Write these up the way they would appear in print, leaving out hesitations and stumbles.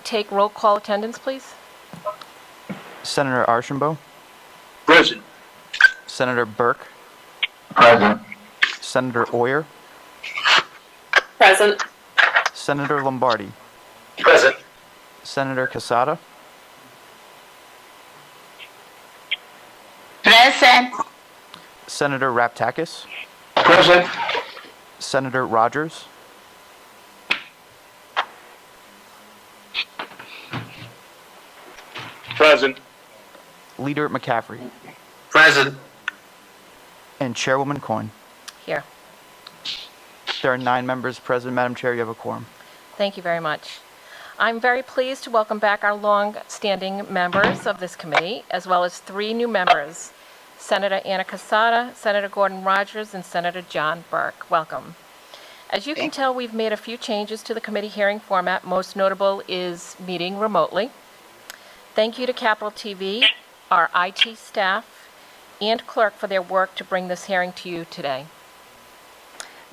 take roll call attendance, please? Senator Archambault. Present. Senator Burke. Present. Senator Oyer. Present. Senator Lombardi. Present. Senator Quezada. Present. Senator Raptakis. Present. Senator Rogers. Present. Leader McCaffrey. Present. And Chairwoman Coyne. Here. There are 9 members present. Madam Chair, you have a quorum. Thank you very much. I'm very pleased to welcome back our long-standing members of this committee, as well as 3 new members, Senator Anna Quezada, Senator Gordon Rogers, and Senator John Burke. Welcome. As you can tell, we've made a few changes to the committee hearing format. Most notable is meeting remotely. Thank you to Capital TV, our IT staff, and clerk for their work to bring this hearing to you today.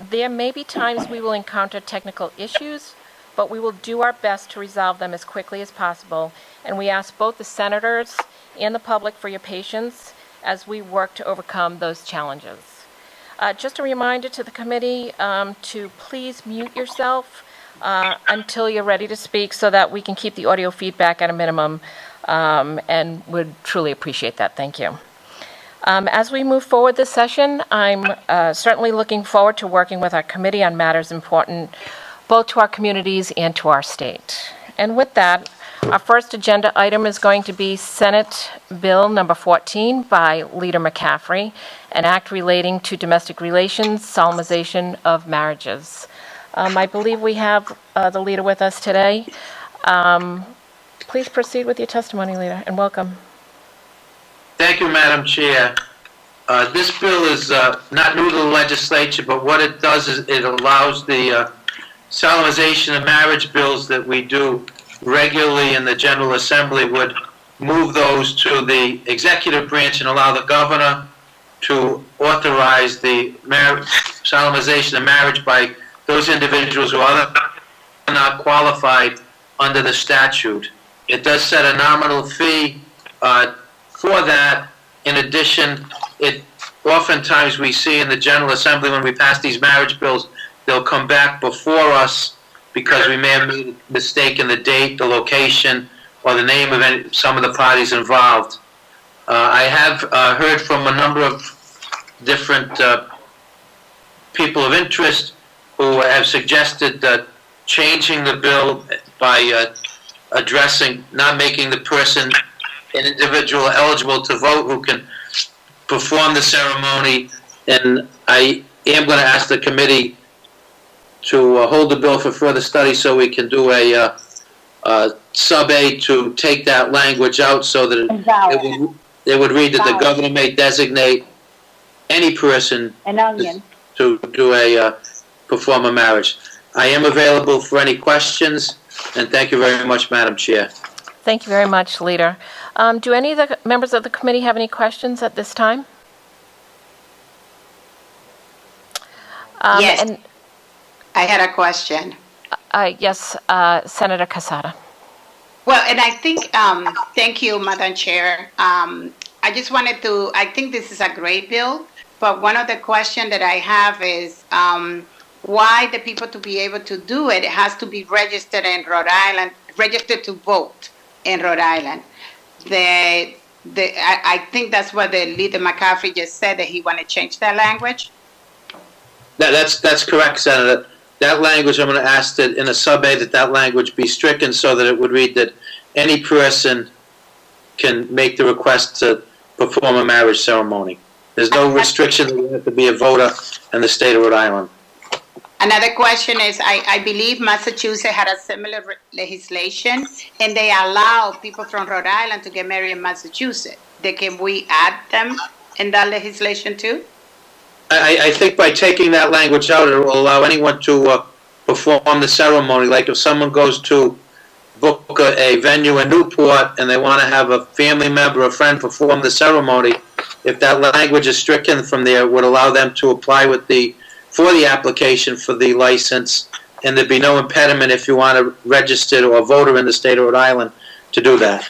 There may be times we will encounter technical issues, but we will do our best to resolve them as quickly as possible, and we ask both the senators and the public for your patience as we work to overcome those challenges. Just a reminder to the committee to please mute yourself until you're ready to speak so that we can keep the audio feedback at a minimum, and would truly appreciate that. Thank you. As we move forward this session, I'm certainly looking forward to working with our committee on matters important both to our communities and to our state. And with that, our first agenda item is going to be Senate Bill number 14 by Leader McCaffrey, an act relating to domestic relations, solemnization of marriages. I believe we have the leader with us today. Please proceed with your testimony, Leader, and welcome. Thank you, Madam Chair. This bill is not new to the legislature, but what it does is it allows the solemnization of marriage bills that we do regularly in the General Assembly would move those to the executive branch and allow the governor to authorize the solemnization of marriage by those individuals who are not qualified under the statute. It does set a nominal fee for that. In addition, oftentimes we see in the General Assembly when we pass these marriage bills, they'll come back before us because we may have made a mistake in the date, the location, or the name of some of the parties involved. I have heard from a number of different people of interest who have suggested changing the bill by addressing, not making the person, an individual eligible to vote who can perform the ceremony. And I am going to ask the committee to hold the bill for further study so we can do a sub-A to take that language out so that it would read that the governor may designate any person to do perform a marriage. I am available for any questions, and thank you very much, Madam Chair. Thank you very much, Leader. Do any of the members of the committee have any questions at this time? Yes. I had a question. Yes, Senator Quezada. Well, and I think, thank you, Madam Chair. I just wanted to, I think this is a great bill, but one of the questions that I have is why the people to be able to do it, it has to be registered in Rhode Island, registered to vote in Rhode Island. I think that's what the Leader McCaffrey just said, that he want to change that language. That's correct, Senator. That language, I'm going to ask that in a sub-A that language be stricken so that it would read that any person can make the request to perform a marriage ceremony. There's no restriction that you have to be a voter in the state of Rhode Island. Another question is, I believe Massachusetts had a similar legislation, and they allow people from Rhode Island to get married in Massachusetts. Can we add them in that legislation too? I think by taking that language out, it will allow anyone to perform the ceremony. Like if someone goes to book a venue in Newport and they want to have a family member or friend perform the ceremony, if that language is stricken from there, it would allow them to apply for the application for the license and there'd be no impediment if you want to register or a voter in the state of Rhode Island to do that.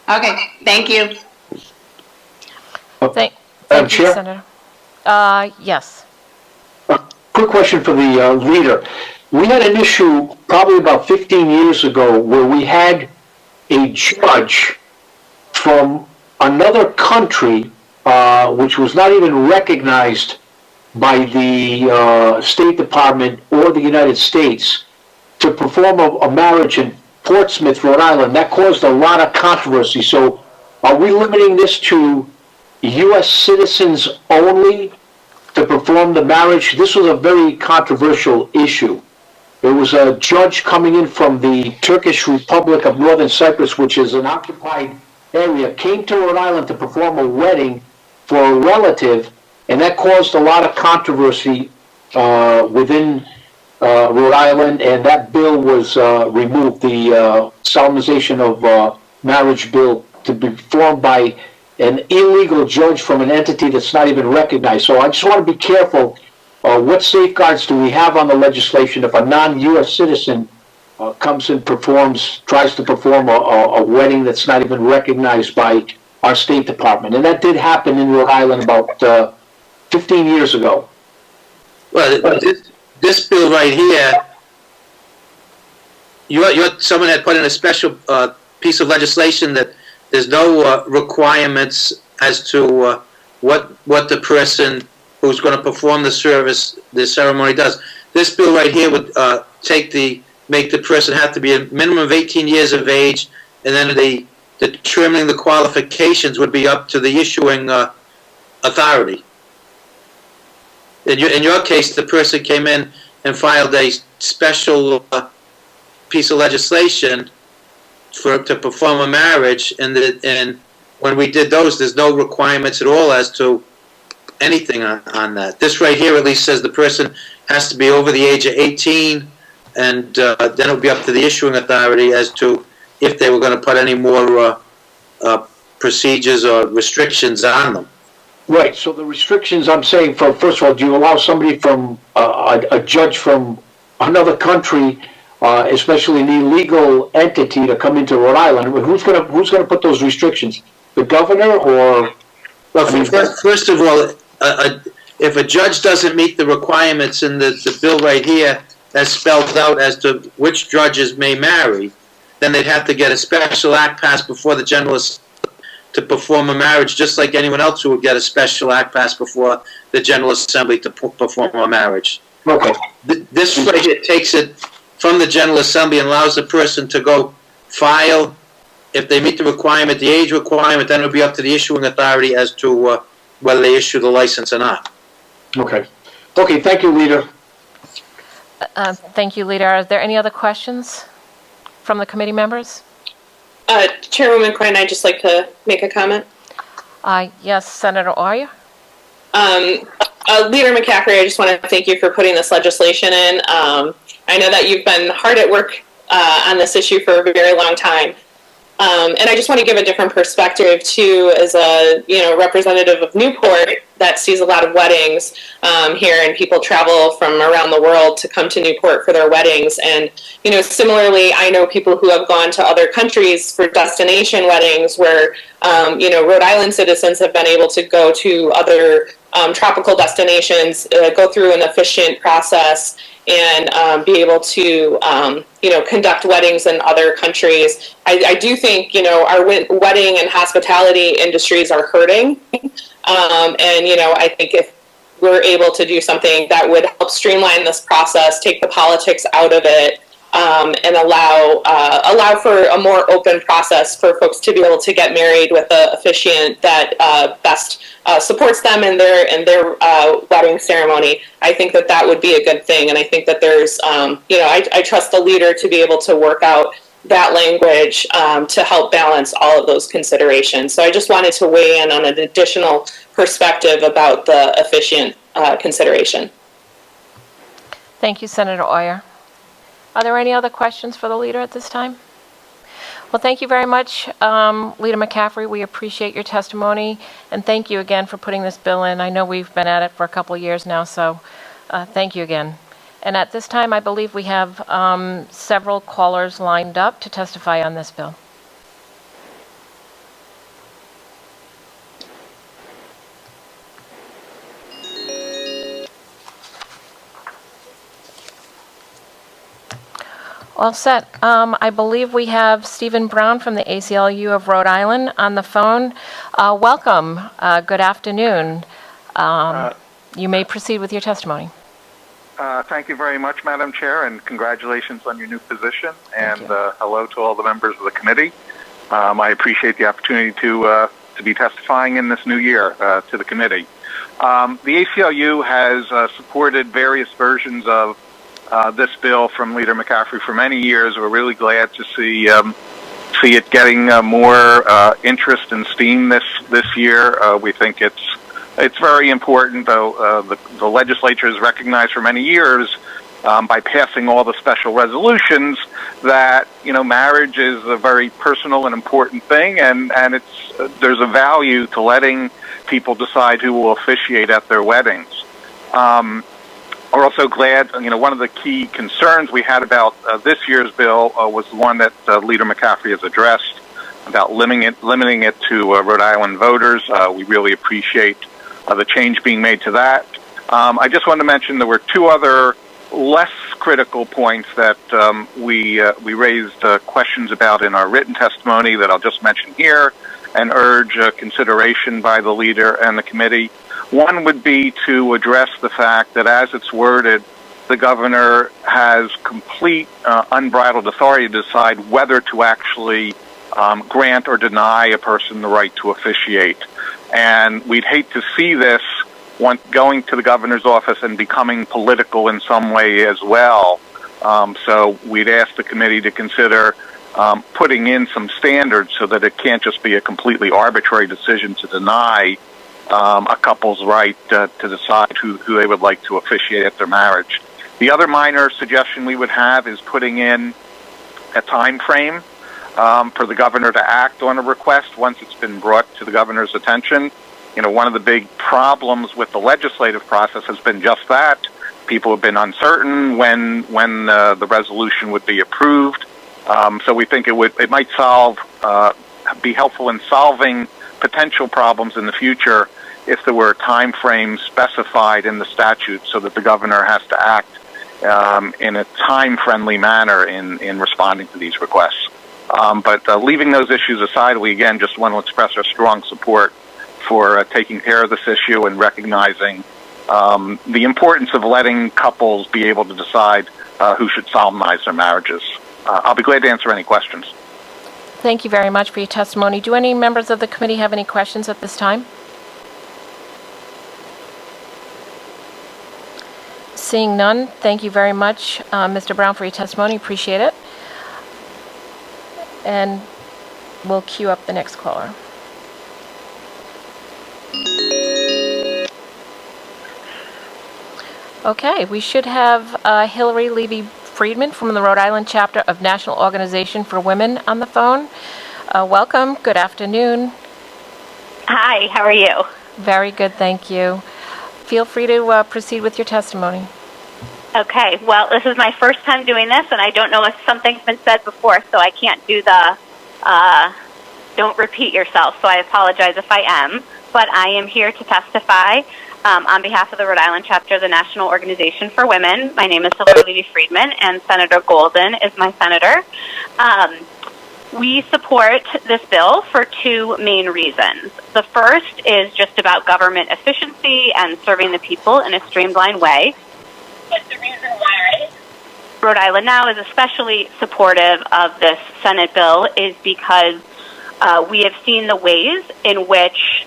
Okay, thank you. Thank you, Chair? Senator. Yes. Quick question for the leader. We had an issue probably about 15 years ago where we had a judge from another country, which was not even recognized by the State Department or the United States, to perform a marriage in Portsmouth, Rhode Island. That caused a lot of controversy. So are we limiting this to U.S. citizens only to perform the marriage? This was a very controversial issue. There was a judge coming in from the Turkish Republic of Northern Cyprus, which is an occupied area, came to Rhode Island to perform a wedding for a relative, and that caused a lot of controversy within Rhode Island, and that bill was removed, the solemnization of marriage bill, to be formed by an illegal judge from an entity that's not even recognized. So I just want to be careful. What safeguards do we have on the legislation if a non-U.S. citizen comes and tries to perform a wedding that's not even recognized by our State Department? And that did happen in Rhode Island about 15 years ago. Well, this bill right here, someone had put in a special piece of legislation that there's no requirements as to what the person who's going to perform the service, the ceremony does. This bill right here would make the person have to be a minimum of 18 years of age, and then determining the qualifications would be up to the issuing authority. In your case, the person came in and filed a special piece of legislation to perform a marriage, and when we did those, there's no requirements at all as to anything on that. This right here at least says the person has to be over the age of 18, and then it'll be up to the issuing authority as to if they were going to put any more procedures or restrictions on them. Right, so the restrictions, I'm saying, first of all, do you allow somebody from, a judge from another country, especially an illegal entity, to come into Rhode Island? Who's gonna put those restrictions? The governor, or? Well, first of all, if a judge doesn't meet the requirements in the bill right here, as spelled out as to which judges may marry, then they'd have to get a special act passed before the General Assembly to perform a marriage, just like anyone else who would get a special act passed before the General Assembly to perform a marriage. Okay. This right here takes it from the General Assembly and allows the person to go file. If they meet the requirement, the age requirement, then it'll be up to the issuing authority as to whether they issue the license or not. Okay. Okay, thank you, Leader. Thank you, Leader. Are there any other questions from the committee members? Chairwoman Coyne, I'd just like to make a comment. Yes, Senator Oyer. Leader McCaffrey, I just want to thank you for putting this legislation in. I know that you've been hard at work on this issue for a very long time. And I just want to give a different perspective too, as a representative of Newport that sees a lot of weddings here, and people travel from around the world to come to Newport for their weddings. And similarly, I know people who have gone to other countries for destination weddings, where Rhode Island citizens have been able to go to other tropical destinations, go through an efficient process, and be able to conduct weddings in other countries. I do think our wedding and hospitality industries are hurting, and I think if we're able to do something that would help streamline this process, take the politics out of it, and allow for a more open process for folks to be able to get married with an officiant that best supports them in their wedding ceremony. I think that would be a good thing, and I think that there's I trust the leader to be able to work out that language to help balance all of those considerations. So I just wanted to weigh in on an additional perspective about the officiant consideration. Thank you, Senator Oyer. Are there any other questions for the leader at this time? Well, thank you very much, Leader McCaffrey. We appreciate your testimony, and thank you again for putting this bill in. I know we've been at it for a couple of years now, so thank you again. And at this time, I believe we have several callers lined up to testify on this bill. All set. I believe we have Stephen Brown from the ACLU of Rhode Island on the phone. Welcome. Good afternoon. You may proceed with your testimony. Thank you very much, Madam Chair, and congratulations on your new position. And hello to all the members of the committee. I appreciate the opportunity to be testifying in this new year to the committee. The ACLU has supported various versions of this bill from Leader McCaffrey for many years. We're really glad to see it getting more interest and steam this year. We think it's very important, though. The legislature has recognized for many years by passing all the special resolutions that marriage is a very personal and important thing, and there's a value to letting people decide who will officiate at their weddings. We're also glad, one of the key concerns we had about this year's bill was the one that Leader McCaffrey has addressed about limiting it to Rhode Island voters. We really appreciate the change being made to that. I just wanted to mention there were two other less critical points that we raised questions about in our written testimony that I'll just mention here and urge consideration by the leader and the committee. One would be to address the fact that as it's worded, the governor has complete unbridled authority to decide whether to actually grant or deny a person the right to officiate. And we'd hate to see this going to the governor's office and becoming political in some way as well. So we'd ask the committee to consider putting in some standards so that it can't just be a completely arbitrary decision to deny a couple's right to decide who they would like to officiate at their marriage. The other minor suggestion we would have is putting in a time frame for the governor to act on a request once it's been brought to the governor's attention. One of the big problems with the legislative process has been just that. People have been uncertain when the resolution would be approved. So we think it might be helpful in solving potential problems in the future if there were a time frame specified in the statute so that the governor has to act in a time-friendly manner in responding to these requests. But leaving those issues aside, we again just want to express our strong support for taking care of this issue and recognizing the importance of letting couples be able to decide who should solemnize their marriages. I'll be glad to answer any questions. Thank you very much for your testimony. Do any members of the committee have any questions at this time? Seeing none, thank you very much, Mr. Brown, for your testimony. Appreciate it. And we'll queue up the next caller. Okay, we should have Hillary Levy-Friedman from the Rhode Island chapter of National Organization for Women on the phone. Welcome. Good afternoon. Hi, how are you? Very good, thank you. Feel free to proceed with your testimony. Okay, well, this is my first time doing this, and I don't know if something's been said before, so I can't do the don't repeat yourself, so I apologize if I am. But I am here to testify on behalf of the Rhode Island chapter of the National Organization for Women. My name is Hillary Levy-Friedman, and Senator Golden is my senator. We support this bill for two main reasons. The first is just about government efficiency and serving the people in a streamlined way. But the reason why Rhode Island now is especially supportive of this Senate bill is because we have seen the ways in which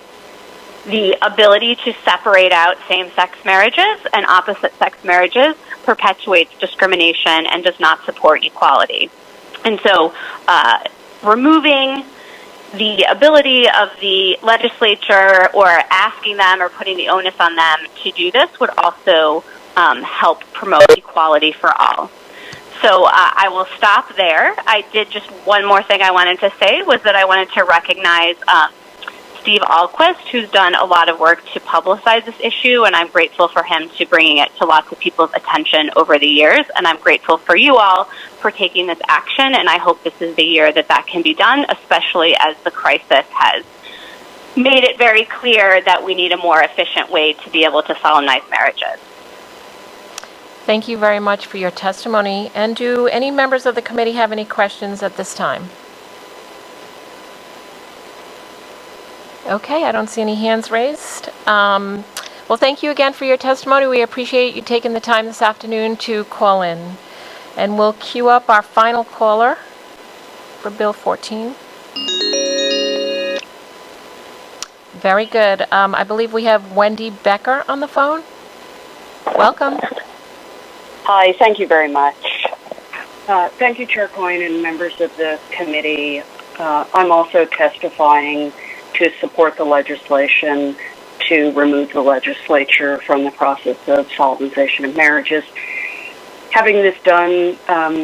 the ability to separate out same-sex marriages and opposite-sex marriages perpetuates discrimination and does not support equality. And so removing the ability of the legislature or asking them or putting the onus on them to do this would also help promote equality for all. So I will stop there. I did just one more thing I wanted to say was that I wanted to recognize Steve Alquist, who's done a lot of work to publicize this issue, and I'm grateful for him to bringing it to lots of people's attention over the years. And I'm grateful for you all for taking this action, and I hope this is the year that that can be done, especially as the crisis has made it very clear that we need a more efficient way to be able to solemnize marriages. Thank you very much for your testimony. And do any members of the committee have any questions at this time? Okay, I don't see any hands raised. Well, thank you again for your testimony. We appreciate you taking the time this afternoon to call in. And we'll queue up our final caller for Bill 14. Very good. I believe we have Wendy Becker on the phone. Welcome. Hi, thank you very much. Thank you, Chair Coyne and members of the committee. I'm also testifying to support the legislation to remove the legislature from the process of solemnization of marriages. Having this done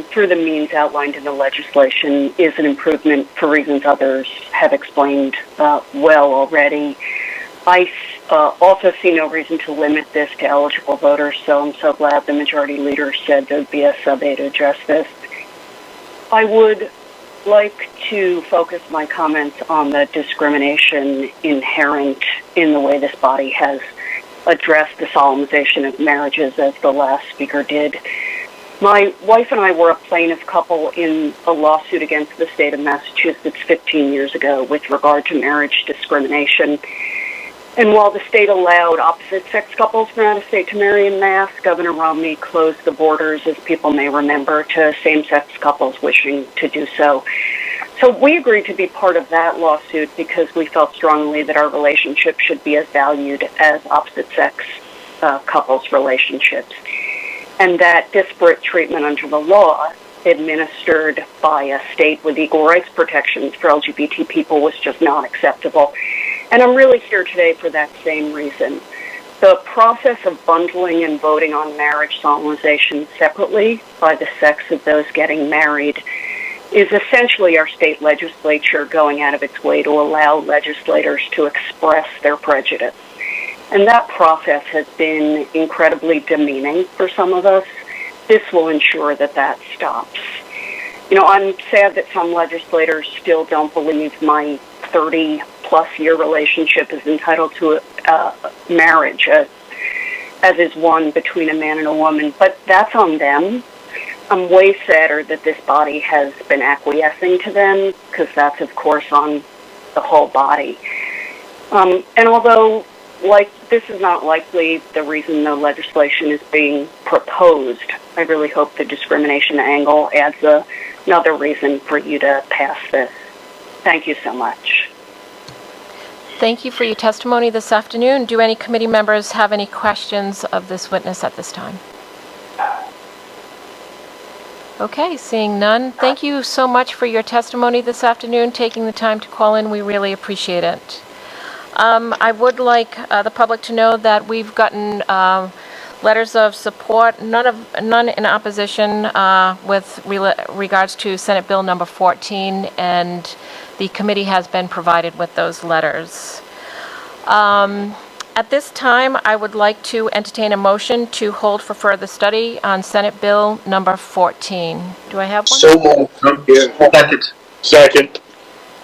through the means outlined in the legislation is an improvement for reasons others have explained well already. I also see no reason to limit this to eligible voters, so I'm so glad the majority leader said there'd be a sub-A to address this. I would like to focus my comments on the discrimination inherent in the way this body has addressed the solemnization of marriages, as the last speaker did. My wife and I were a plaintiff couple in a lawsuit against the state of Massachusetts 15 years ago with regard to marriage discrimination. And while the state allowed opposite-sex couples from out of state to marry en masse, Governor Romney closed the borders, as people may remember, to same-sex couples wishing to do so. So we agreed to be part of that lawsuit because we felt strongly that our relationship should be as valued as opposite-sex couples' relationships, and that disparate treatment under the law administered by a state with equal rights protections for LGBT people was just not acceptable. And I'm really here today for that same reason. The process of bundling and voting on marriage solemnization separately by the sex of those getting married is essentially our state legislature going out of its way to allow legislators to express their prejudice. And that process has been incredibly demeaning for some of us. This will ensure that that stops. You know, I'm sad that some legislators still don't believe my 30-plus-year relationship is entitled to marriage, as is one between a man and a woman, but that's on them. I'm way sadder that this body has been acquiescing to them, because that's, of course, on the whole body. And although this is not likely the reason the legislation is being proposed, I really hope the discrimination angle adds another reason for you to pass this. Thank you so much. Thank you for your testimony this afternoon. Do any committee members have any questions of this witness at this time? Okay, seeing none. Thank you so much for your testimony this afternoon, taking the time to call in. We really appreciate it. I would like the public to know that we've gotten letters of support, none in opposition with regards to Senate Bill number 14, and the committee has been provided with those letters. At this time, I would like to entertain a motion to hold for further study on Senate Bill number 14. Do I have one? So moved. Second.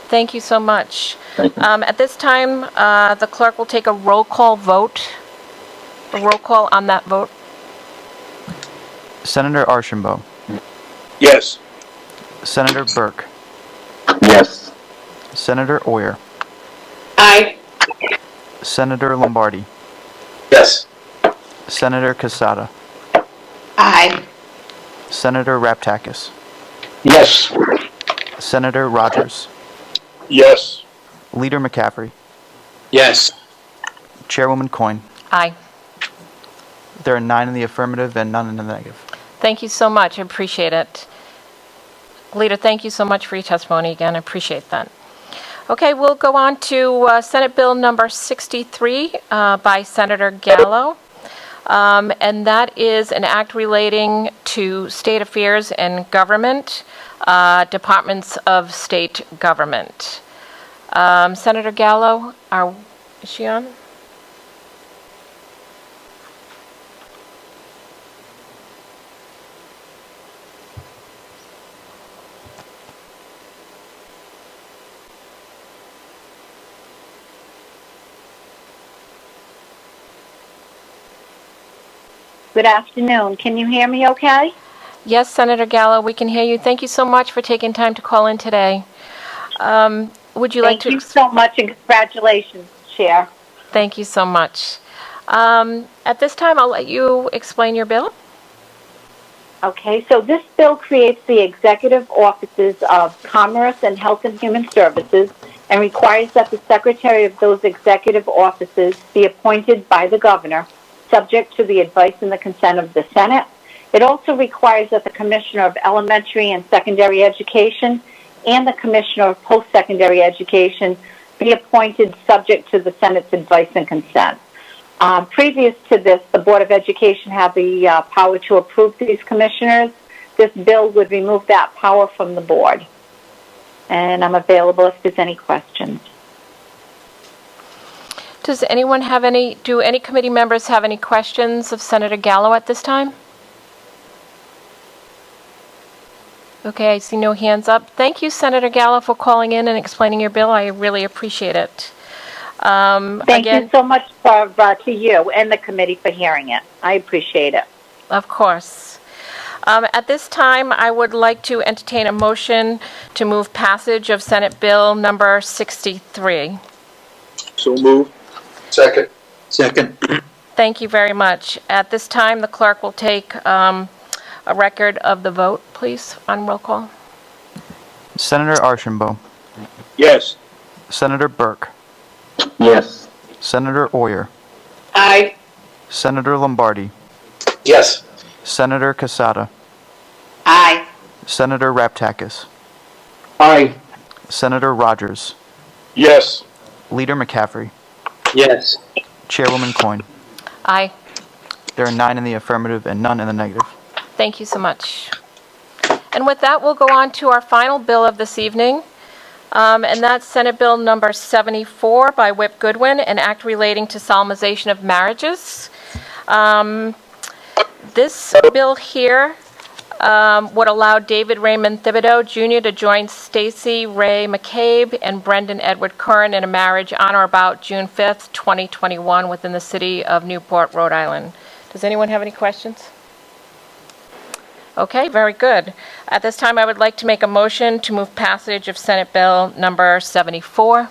Thank you so much. At this time, the clerk will take a roll call vote. A roll call on that vote. Senator Archambault. Yes. Senator Burke. Yes. Senator Oyer. Aye. Senator Lombardi. Yes. Senator Quezada. Aye. Senator Raptakis. Yes. Senator Rogers. Yes. Leader McCaffrey. Yes. Chairwoman Coyne. Aye. There are 9 in the affirmative and none in the negative. Thank you so much. I appreciate it. Leader, thank you so much for your testimony again. I appreciate that. Okay, we'll go on to Senate Bill number 63 by Senator Gallo. And that is an act relating to state affairs and government, departments of state government. Senator Gallo, is she on? Good afternoon. Can you hear me okay? Yes, Senator Gallo, we can hear you. Thank you so much for taking time to call in today. Would you like to... Thank you so much, and congratulations, Chair. Thank you so much. At this time, I'll let you explain your bill. Okay, so this bill creates the executive offices of Commerce and Health and Human Services and requires that the secretary of those executive offices be appointed by the governor, subject to the advice and the consent of the Senate. It also requires that the Commissioner of Elementary and Secondary Education and the Commissioner of Post-Secondary Education be appointed subject to the Senate's advice and consent. Previous to this, the Board of Education had the power to approve these commissioners. This bill would remove that power from the board. And I'm available if there's any questions. Do any committee members have any questions of Senator Gallo at this time? Okay, I see no hands up. Thank you, Senator Gallo, for calling in and explaining your bill. I really appreciate it. Thank you so much to you and the committee for hearing it. I appreciate it. Of course. At this time, I would like to entertain a motion to move passage of Senate Bill number 63. So moved. Second. Second. Thank you very much. At this time, the clerk will take a record of the vote, please, on roll call. Senator Archambault. Yes. Senator Burke. Yes. Senator Oyer. Aye. Senator Lombardi. Yes. Senator Quezada. Aye. Senator Raptakis. Aye. Senator Rogers. Yes. Leader McCaffrey. Yes. Chairwoman Coyne. Aye. There are 9 in the affirmative and none in the negative. Thank you so much. And with that, we'll go on to our final bill of this evening. And that's Senate Bill number 74 by Whip Goodwin, an act relating to solemnization of marriages. This bill here would allow David Raymond Thibodeau Jr. to join Stacy Ray McCabe and Brendan Edward Curran in a marriage on or about June 5th, 2021 within the city of Newport, Rhode Island. Does anyone have any questions? Okay, very good. At this time, I would like to make a motion to move passage of Senate Bill number 74.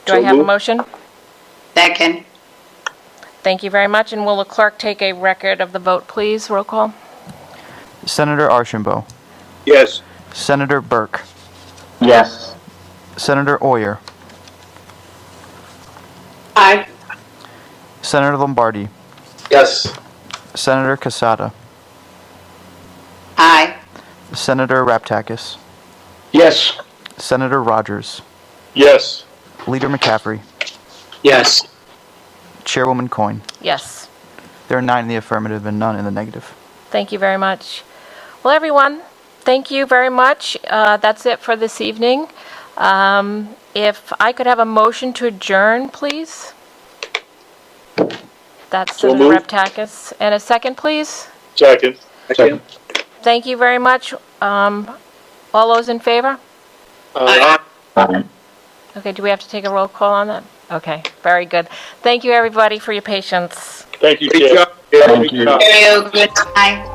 Do I have a motion? Second. Thank you very much. And will the clerk take a record of the vote, please? Roll call. Senator Archambault. Yes. Senator Burke. Yes. Senator Oyer. Aye. Senator Lombardi. Yes. Senator Quezada. Aye. Senator Raptakis. Yes. Senator Rogers. Yes. Leader McCaffrey. Yes. Chairwoman Coyne. Yes. There are 9 in the affirmative and none in the negative. Thank you very much. Well, everyone, thank you very much. That's it for this evening. If I could have a motion to adjourn, please. That's So Senator moved. Raptakis. And a second, please. Second. Second. Thank you very much. All those in favor? Aye. Okay, do we have to take a roll call on that? Okay, very good. Thank you, everybody, for your patience. Thank you, Chair. Very good. Aye.